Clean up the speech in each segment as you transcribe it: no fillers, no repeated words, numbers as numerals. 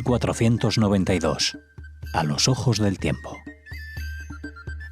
1492. A los ojos del tiempo.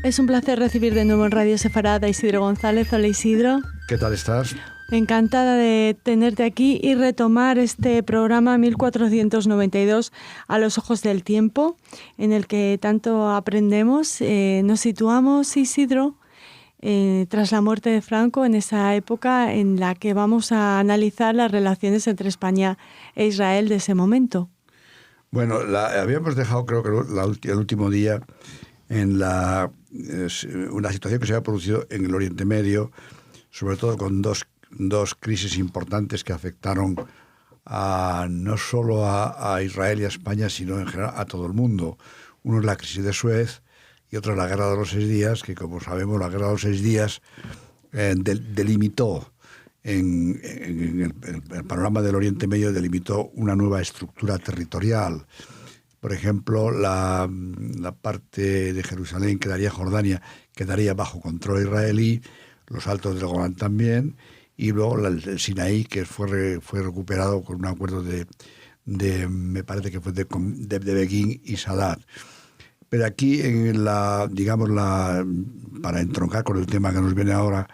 Es un placer recibir de nuevo en Radio Sefarad a Isidro González. Hola, Isidro. ¿Qué tal estás? Encantada de tenerte aquí y retomar este programa 1492 a los ojos del tiempo, en el que tanto aprendemos. Nos situamos, Isidro, tras la muerte de Franco, en esa época en la que vamos a analizar las relaciones entre España e Israel de ese momento. Bueno, habíamos dejado, creo que el último día, en una situación que se había producido en el Oriente Medio, sobre todo con dos crisis importantes que afectaron no solo a Israel y a España, sino en general a todo el mundo. Uno es la crisis de Suez y otro es la Guerra de los 6 días, que como sabemos la Guerra de los 6 días delimitó en el panorama del Oriente Medio, delimitó una nueva estructura territorial. Por ejemplo, la parte de Jerusalén Jordania quedaría bajo control israelí, los altos del Golán también, y luego el Sinaí, que fue recuperado con un acuerdo me parece que fue de Begin y Sadat. Pero aquí, para entroncar con el tema que nos viene ahora,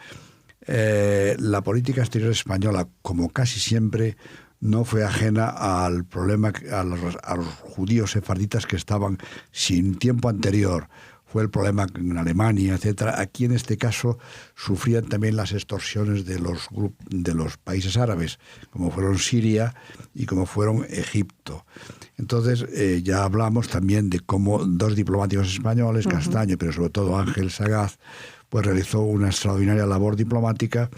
la política exterior española, como casi siempre, no fue ajena al problema, a los judíos sefarditas que estaban sin tiempo anterior. Fue el problema en Alemania, etcétera. Aquí, en este caso, sufrían también las extorsiones de los países árabes, como fueron Siria y como fueron Egipto. Entonces, ya hablamos también de cómo dos diplomáticos españoles, Castaño, pero sobre todo Ángel Sagaz, pues realizó una extraordinaria labor diplomática,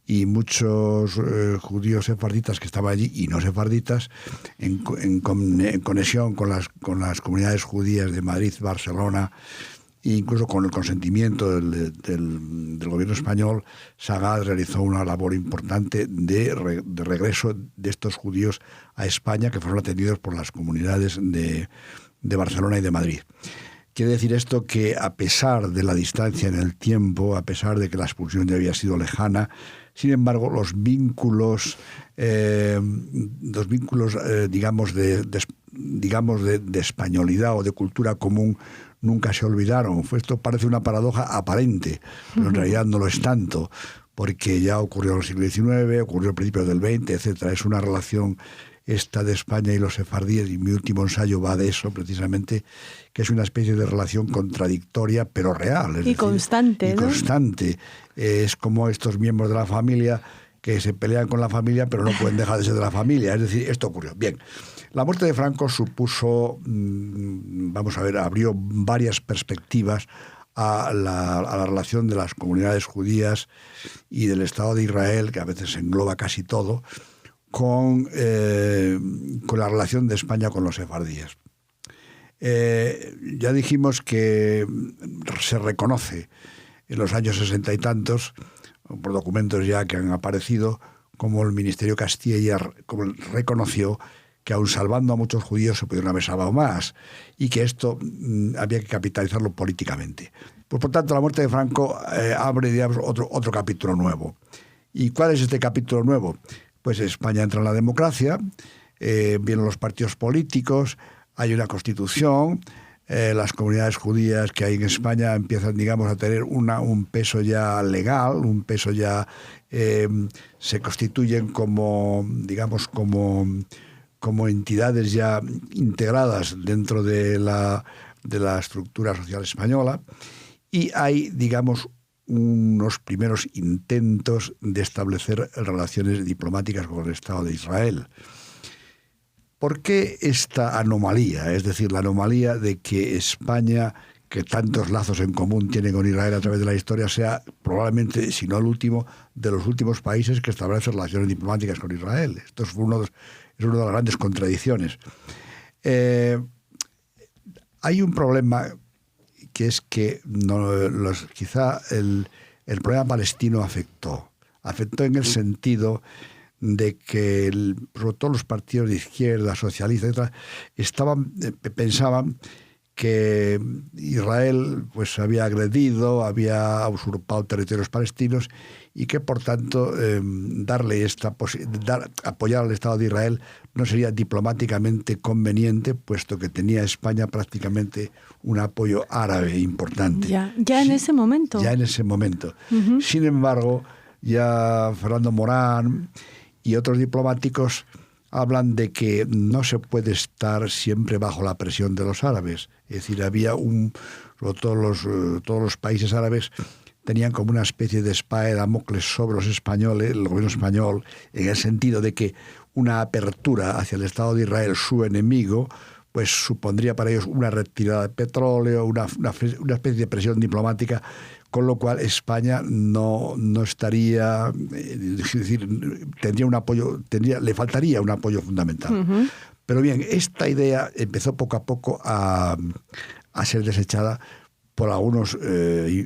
y muchos judíos sefarditas que estaban allí y no sefarditas, en conexión con las comunidades judías de Madrid, Barcelona, e incluso con el consentimiento del gobierno español, Sagaz realizó una labor importante de regreso de estos judíos a España, que fueron atendidos por las comunidades de Barcelona y de Madrid. Quiere decir esto que, a pesar de la distancia en el tiempo, a pesar de que la expulsión ya había sido lejana, sin embargo, los vínculos digamos de españolidad o de cultura común nunca se olvidaron. Esto parece una paradoja aparente, pero en realidad no lo es tanto, porque ya ocurrió en el siglo XIX, ocurrió a principios del XX, etcétera. Es una relación esta de España y los sefardíes, y mi último ensayo va de eso precisamente, que es una especie de relación contradictoria pero real. Constante, ¿no? Constante. Es como estos miembros de la familia que se pelean con la familia pero no pueden dejar de ser de la familia. Es decir, esto ocurrió. Bien, la muerte de Franco supuso, abrió varias perspectivas a la relación de las comunidades judías y del Estado de Israel, que a veces engloba casi todo, con la relación de España con los sefardíes. Ya dijimos que se reconoce en los años 60 y tantos, por documentos ya que han aparecido, como el Ministerio Castilla reconoció que, aun salvando a muchos judíos, se pudieron haber salvado más, y que esto había que capitalizarlo políticamente. Pues, por tanto, la muerte de Franco abre, digamos, otro capítulo nuevo. ¿Y cuál es este capítulo nuevo? Pues España entra en la democracia, vienen los partidos políticos, hay una constitución, las comunidades judías que hay en España empiezan, digamos, a tener un peso ya legal, un peso ya se constituyen como entidades ya integradas dentro de la estructura social española, y hay, digamos, unos primeros intentos de establecer relaciones diplomáticas con el Estado de Israel. ¿Por qué esta anomalía? Es decir, la anomalía de que España, que tantos lazos en común tiene con Israel a través de la historia, sea probablemente, si no el último, de los últimos países que establece relaciones diplomáticas con Israel. Esto es una de las grandes contradicciones. Hay un problema, que es que quizá el problema palestino afectó en el sentido de que sobre todo los partidos de izquierda, socialistas, etc., pensaban que Israel pues había agredido, había usurpado territorios palestinos y que por tanto apoyar al Estado de Israel no sería diplomáticamente conveniente, puesto que tenía España prácticamente un apoyo árabe importante. Ya en ese momento. Ya en ese momento. Uh-huh. Sin embargo, ya Fernando Morán y otros diplomáticos hablan de que no se puede estar siempre bajo la presión de los árabes. Es decir, había todos los países árabes tenían como una especie de espada de Damocles sobre los españoles, el gobierno español, en el sentido de que una apertura hacia el Estado de Israel, su enemigo, pues supondría para ellos una retirada de petróleo, una especie de presión diplomática, con lo cual España no estaría, es decir, tendría un apoyo, le faltaría un apoyo fundamental. Uh-huh. Pero bien, esta idea empezó poco a poco a ser desechada por algunos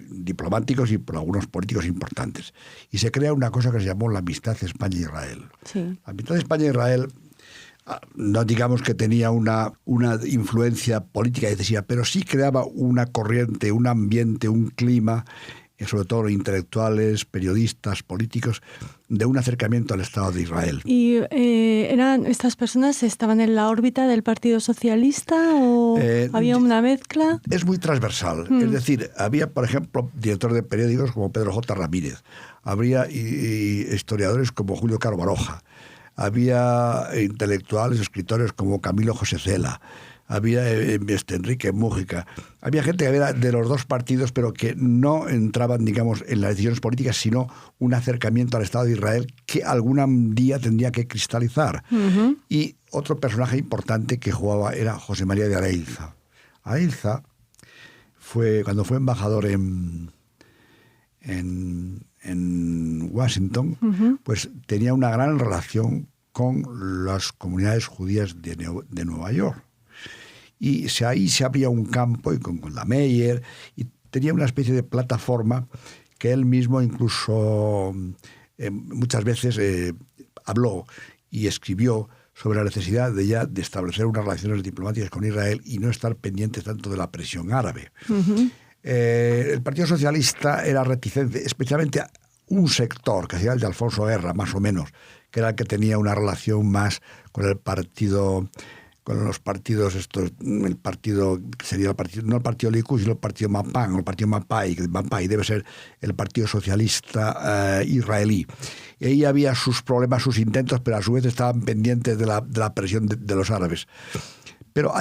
diplomáticos y por algunos políticos importantes. Y se crea una cosa que se llamó la amistad España-Israel. Sí. La amistad España-Israel, no digamos que tenía una influencia política decisiva, pero sí creaba una corriente, un ambiente, un clima, sobre todo intelectuales, periodistas, políticos, de un acercamiento al Estado de Israel. ¿Y estas personas estaban en la órbita del Partido Socialista o había una mezcla? Es muy transversal. Es decir, había, por ejemplo, directores de periódicos como Pedro J. Ramírez, habría historiadores como Julio Caro Baroja, había intelectuales, escritores como Camilo José Cela, había Enrique Mújica, había gente que era de los dos partidos, pero que no entraban, digamos, en las decisiones políticas, sino un acercamiento al Estado de Israel que algún día tendría que cristalizar. Uh-huh. Y otro personaje importante que jugaba era José María de Areilza. Areilza cuando fue embajador en Washington, uh-huh, pues tenía una gran relación con las comunidades judías de Nueva York. Y ahí se abría un campo y con la Meyer, y tenía una especie de plataforma que él mismo incluso muchas veces habló y escribió sobre la necesidad de establecer unas relaciones diplomáticas con Israel y no estar pendientes tanto de la presión árabe. Uh-huh. El Partido Socialista era reticente, especialmente a un sector, que sería el de Alfonso Guerra, más o menos, que era el que tenía una relación más con el partido, con los partidos el partido que sería el partido, no el partido Likud, sino el partido Mapán, o el partido Mapai, que Mapai debe ser el Partido Socialista israelí. Y ahí había sus problemas, sus intentos, pero a su vez estaban pendientes de la presión de los árabes. Pero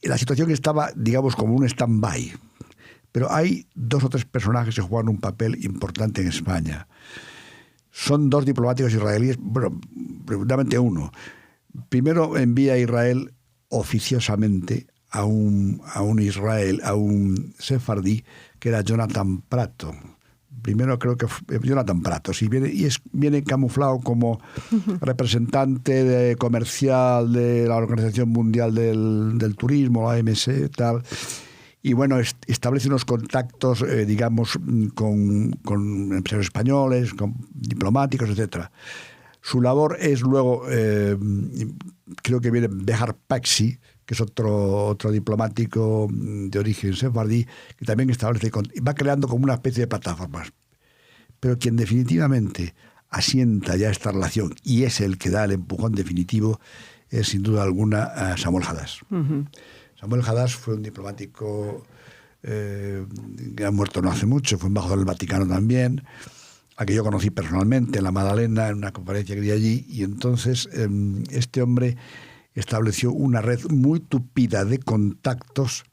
la situación estaba, digamos, como un stand-by. Pero hay dos o tres personajes que juegan un papel importante en España. Son dos diplomáticos israelíes, bueno, precisamente uno. Primero envía a Israel oficiosamente a un sefardí que era Jonathan Prato. Primero creo que fue Jonathan Prato. Sí, viene camuflado como representante comercial de la Organización Mundial del Turismo, la OMC, tal. Y bueno, establece unos contactos, digamos, con empresarios españoles, con diplomáticos, etcétera. Su labor es luego, creo que viene Behar Paksi, que es otro diplomático de origen sefardí, que también establece, va creando como una especie de plataformas. Pero quien definitivamente asienta ya esta relación y es el que da el empujón definitivo es sin duda alguna Samuel Hadas. Uh-huh. Samuel Hadas fue un diplomático que ha muerto no hace mucho, fue embajador del Vaticano también, a que yo conocí personalmente en la Magdalena, en una conferencia que di allí, y entonces este hombre estableció una red muy tupida de contactos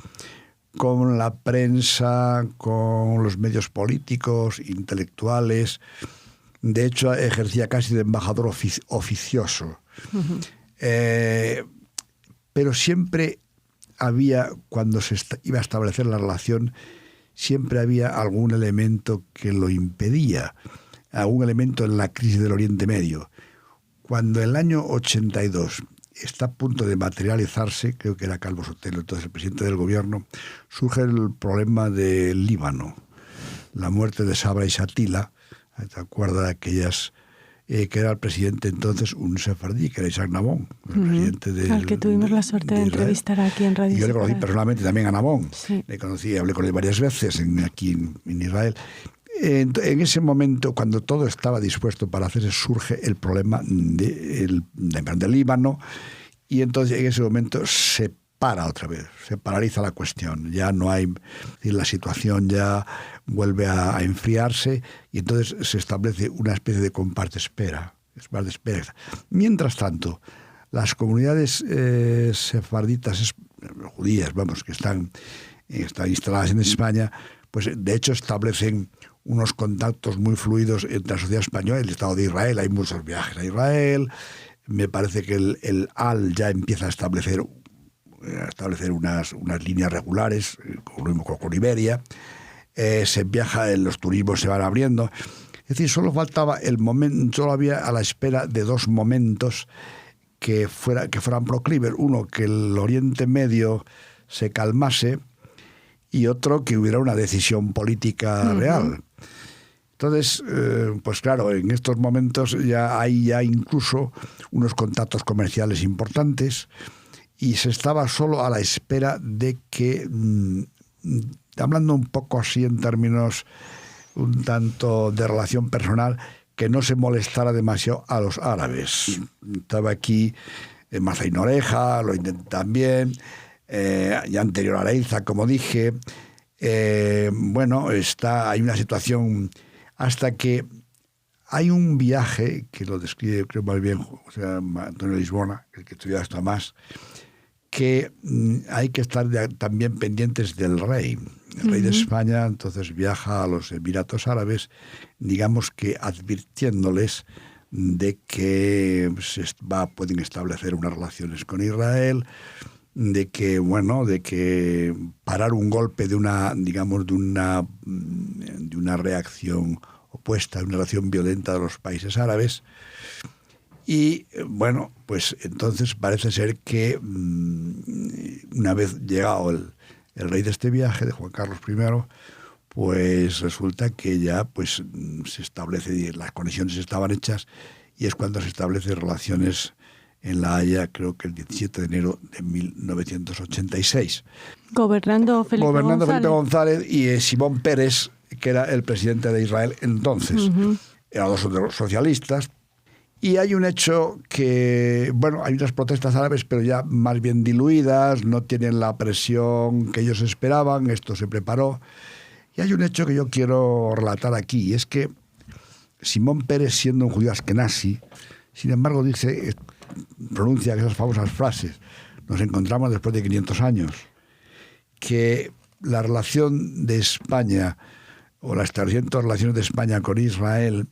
con la prensa, con los medios políticos, intelectuales. De hecho, ejercía casi de embajador oficioso. Uh-huh. Pero siempre había, cuando se iba a establecer la relación, siempre había algún elemento que lo impedía, algún elemento en la crisis del Oriente Medio. Cuando el año 82 está a punto de materializarse, creo que era Calvo Sotelo, entonces el presidente del gobierno, surge el problema del Líbano, la muerte de Sabra y Shatila. ¿Te acuerdas de aquellas que era el presidente entonces, un sefardí, que era Isaac Nabón, el presidente al que tuvimos la suerte de entrevistar aquí en Radio Yo le conocí Israel. Personalmente también a Nabón. Sí. Le conocí, hablé con él varias veces aquí en Israel. En ese momento, cuando todo estaba dispuesto para hacerse, surge el problema del Líbano, y entonces en ese momento se para otra vez, se paraliza la cuestión, ya no hay, la situación ya vuelve a enfriarse, y entonces se establece una especie de compás de espera. Mientras tanto, las comunidades sefarditas, judías, que están instaladas en España, pues de hecho establecen unos contactos muy fluidos entre la sociedad española y el Estado de Israel. Hay muchos viajes a Israel. Me parece que el AL ya empieza a establecer unas líneas regulares, con Iberia. Se viaja, los turismos se van abriendo. Es decir, solo faltaba el momento, solo había a la espera de dos momentos que fueran proclives. Uno, que el Oriente Medio se calmase, y otro, que hubiera una decisión política real. Entonces, pues claro, en estos momentos ya hay incluso unos contactos comerciales importantes, y se estaba solo a la espera de que, hablando un poco así en términos un tanto de relación personal, que no se molestara demasiado a los árabes. Estaba aquí Mazain Oreja, lo intenté también, ya anterior a Leiza, como dije. Hay una situación hasta que hay un viaje que lo describe, creo más bien, Antonio Lisbona, el que estudia esto más, que hay que estar también pendientes del rey. El rey de España entonces viaja a los Emiratos Árabes, digamos que advirtiéndoles de que pueden establecer unas relaciones con Israel, de que parar un golpe de una reacción opuesta, de una reacción violenta de los países árabes. Y pues entonces parece ser que una vez llegado el rey de este viaje, de Juan Carlos I, pues resulta que ya pues se establece, las conexiones estaban hechas, y es cuando se establecen relaciones en La Haya, creo que el 17 de enero de 1986. Gobernando Felipe González y Simón Peres, que era el presidente de Israel entonces. Eran dos socialistas. Y hay un hecho que, hay unas protestas árabes, pero ya más bien diluidas, no tienen la presión que ellos esperaban, esto se preparó. Y hay un hecho que yo quiero relatar aquí, y es que Simón Peres, siendo un judío askenazi, sin embargo pronuncia esas famosas frases: nos encontramos después de 500 años, que la relación de España, o la establecimiento de relaciones de España con Israel,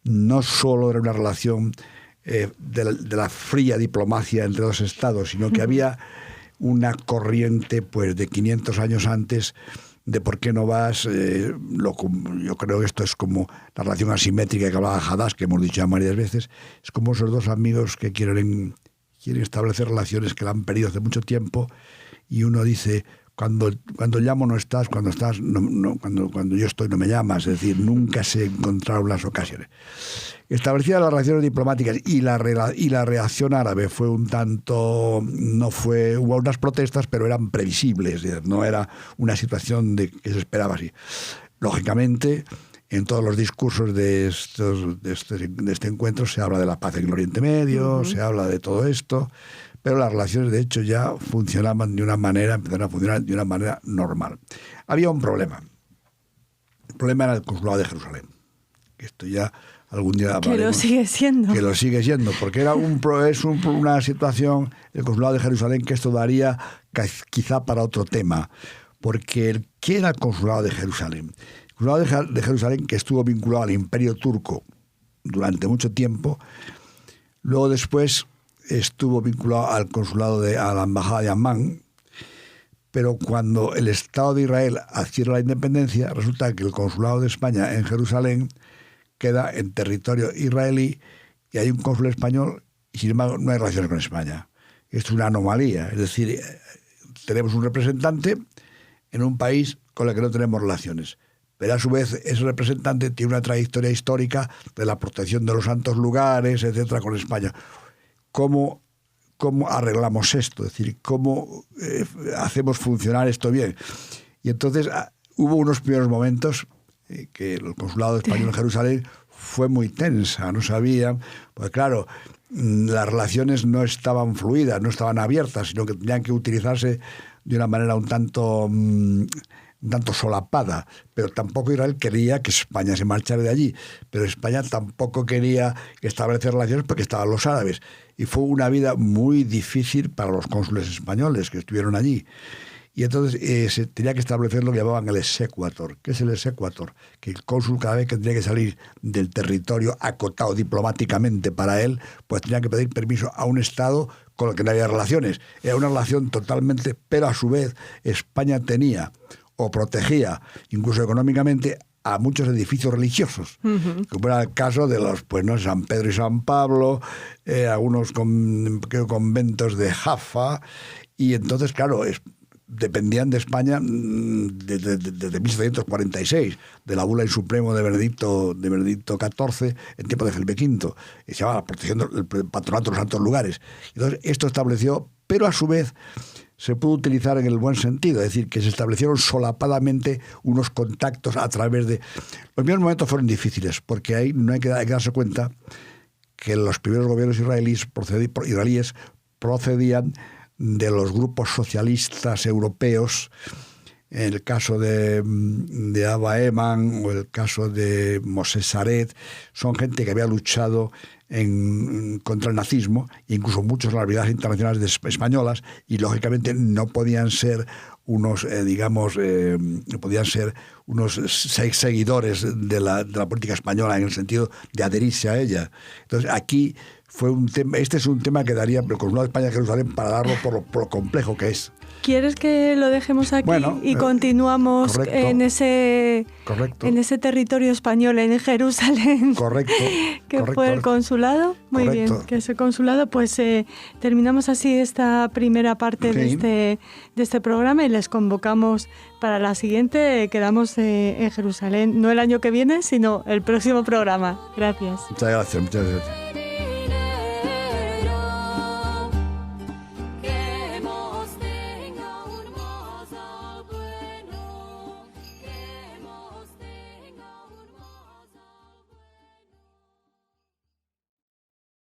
no solo era una relación de la fría diplomacia entre dos estados, sino que había una corriente pues de 500 años antes de por qué no vas. Yo creo que esto es como la relación asimétrica que hablaba Haddad, que hemos dicho ya varias veces. Es como esos dos amigos que quieren establecer relaciones que la han perdido hace mucho tiempo, y uno dice: cuando llamo no estás, cuando estás cuando yo estoy no me llamas. Es decir, nunca se encontraron las ocasiones. Establecidas las relaciones diplomáticas y la reacción árabe fue un tanto, hubo unas protestas, pero eran previsibles, no era una situación que se esperaba así. Lógicamente, en todos los discursos de este encuentro se habla de la paz en el Oriente Medio, se habla de todo esto, pero las relaciones de hecho ya empezaron a funcionar de una manera normal. Había un problema. El problema era el consulado de Jerusalén. Esto ya algún día hablaremos. Que lo sigue siendo. Que lo sigue siendo, porque era una situación, el consulado de Jerusalén, que esto daría quizá para otro tema. Porque ¿qué era el consulado de Jerusalén? El consulado de Jerusalén, que estuvo vinculado al Imperio Turco durante mucho tiempo, luego después estuvo vinculado al consulado a la embajada de Amán, pero cuando el Estado de Israel adquiere la independencia, resulta que el consulado de España en Jerusalén queda en territorio israelí, y hay un cónsul español, y sin embargo no hay relaciones con España. Esto es una anomalía, es decir, tenemos un representante en un país con el que no tenemos relaciones, pero a su vez ese representante tiene una trayectoria histórica de la protección de los santos lugares, etcétera, con España. ¿Cómo arreglamos esto? Es decir, ¿cómo hacemos funcionar esto bien? Y entonces hubo unos primeros momentos que el consulado español en Jerusalén fue muy tensa, no sabían, pues claro, las relaciones no estaban fluidas, no estaban abiertas, sino que tenían que utilizarse de una manera un tanto solapada, pero tampoco Israel quería que España se marchara de allí, pero España tampoco quería establecer relaciones porque estaban los árabes, y fue una vida muy difícil para los cónsules españoles que estuvieron allí. Y entonces se tenía que establecer lo que llamaban el exequatur. ¿Qué es el exequatur? Que el cónsul, cada vez que tenía que salir del territorio acotado diplomáticamente para él, pues tenía que pedir permiso a un Estado con el que no había relaciones. Era una relación totalmente, pero a su vez España tenía o protegía, incluso económicamente, a muchos edificios religiosos, como era el caso de los, pues no, San Pedro y San Pablo, algunos conventos de Jaffa, y entonces, claro, dependían de España desde 1746, de la bula in supremo de Benedicto XIV en tiempo de Felipe V, que se llamaba la protección del patronato de los santos lugares. Entonces, esto estableció, pero a su vez se pudo utilizar en el buen sentido, es decir, que se establecieron solapadamente unos contactos a través de... Los primeros momentos fueron difíciles, porque ahí no hay que darse cuenta que los primeros gobiernos israelíes procedían de los grupos socialistas europeos, en el caso de Abba Eman o el caso de Mosés Saret, son gente que había luchado contra el nazismo, incluso muchos en las brigadas internacionales españolas, y lógicamente no podían ser unos, podían ser unos seguidores de la política española en el sentido de adherirse a ella. Entonces aquí fue un tema, este es un tema que daría el Consulado de España en Jerusalén para darlo por lo complejo que es. ¿Quieres que lo dejemos aquí y continuamos en ese territorio español, en Jerusalén? Correcto. Fue el consulado. Muy bien, que ese consulado. Pues terminamos así esta primera parte de este programa y les convocamos para la siguiente. Quedamos en Jerusalén, no el año que viene, sino el próximo programa. Gracias. Muchas gracias.